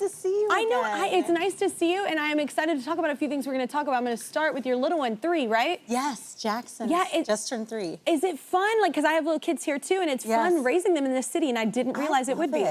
to see you I know. again. It's nice to see you, and I am excited to talk about a few things we're going to talk about. I'm going to start with your little one, 3, right? Yes, Jackson. Yeah, just turned 3. Is it fun? Like, because I have little kids here too, and it's fun raising them in this city, and I didn't realize it would be.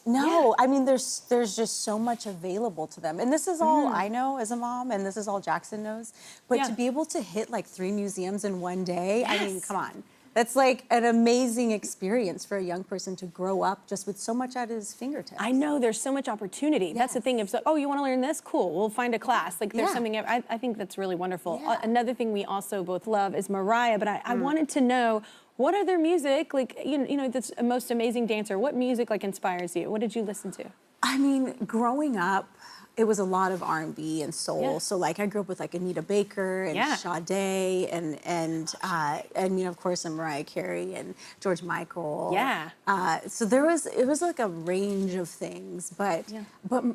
No, I mean, there's just so much available to them, and this is all I know as a mom, and this is all Jackson knows. But to be able to hit like 3 museums in one day, I mean, come on. That's like an amazing experience for a young person to grow up just with so much at his fingertips. I know, there's so much opportunity. That's the thing. If oh, you want to learn this? Cool, we'll find a class. Like there's something. I think that's really wonderful. Another thing we also both love is Mariah. But I wanted to know, what are their music like? You know, this most amazing dancer. What music like inspires you? What did you listen to? I mean, growing up, it was a lot of R&B and soul. So like I grew up with like Anita Baker and Sade and you know, of course, and Mariah Carey and George Michael. So it was like a range of things, but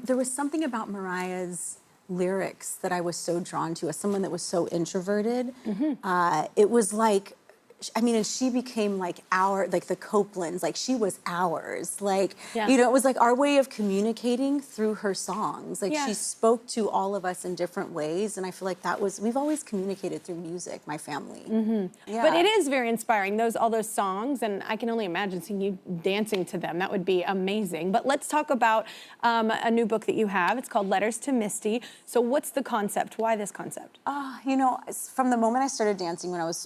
there was something about Mariah's lyrics that I was so drawn to as someone that was so introverted. It was like, I mean, and she became like the Copelands, like she was ours. Like, you know, it was like our way of communicating through her songs. Like she spoke to all of us in different ways. And I feel like we've always communicated through music, my family. But it is very inspiring, all those songs. And I can only imagine seeing you dancing to them. That would be amazing. But let's talk about a new book that you have. It's called Letters to Misty. So what's the concept? Why this concept? You know, from the moment I started dancing when I was,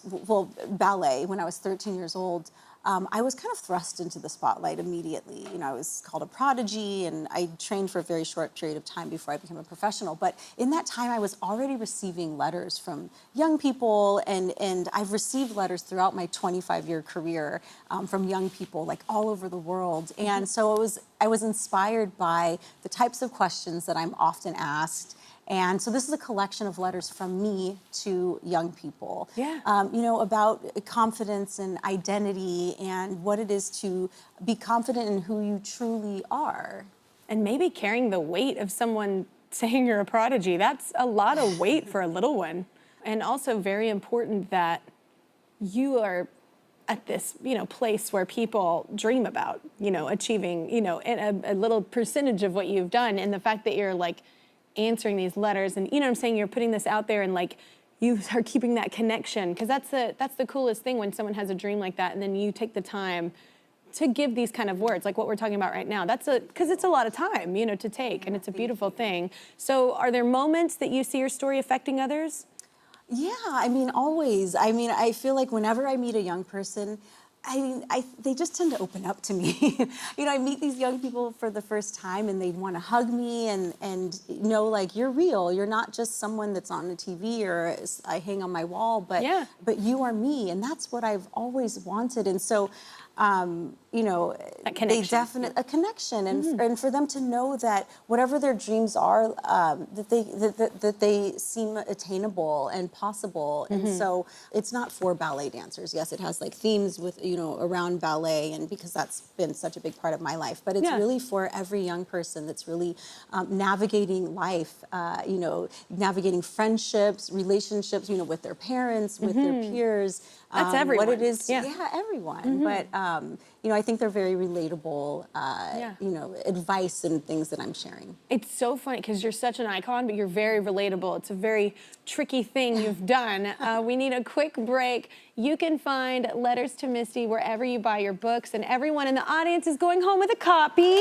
ballet, when I was 13 years old, I was kind of thrust into the spotlight immediately. You know, I was called a prodigy, and I trained for a very short period of time before I became a professional. But in that time, I was already receiving letters from young people, and I've received letters throughout my 25-year career from young people, like all over the world. And so I was inspired by the types of questions that I'm often asked. And so this is a collection of letters from me to young people, you know, about confidence and identity and what it is to be confident in who you truly are. And maybe carrying the weight of someone saying you're a prodigy. That's a lot of weight for a little one. And also very important that you are at this, you know, place where people dream about, you know, achieving, you know, a little percentage of what you've done. And the fact that you're like, answering these letters, and you know what I'm saying, you're putting this out there, and like you are keeping that connection, because that's the coolest thing when someone has a dream like that, and then you take the time to give these kind of words, like what we're talking about right now. Because it's a lot of time, you know, to take, and it's a beautiful thing. So are there moments that you see your story affecting others? Yeah, I mean, always. I mean, I feel like whenever I meet a young person, they just tend to open up to me. You know, I meet these young people for the first time, and they want to hug me and know, like, you're real. You're not just someone that's on the TV or I hang on my wall, but you are me, and that's what I've always wanted. And so, you know, a connection, and for them to know that whatever their dreams are, that they seem attainable and possible. And so it's not for ballet dancers. Yes, it has like themes with, you know, around ballet, and because that's been such a big part of my life, but it's really for every young person that's really navigating life, you know, navigating friendships, relationships, you know, with their parents, with their peers. That's everyone. What it is, everyone. But, you know, I think they're very relatable, you know, advice and things that I'm sharing. It's so funny because you're such an icon, but you're very relatable. It's a very tricky thing you've done. We need a quick break. You can find Letters to Misty wherever you buy your books, and everyone in the audience is going home with a copy.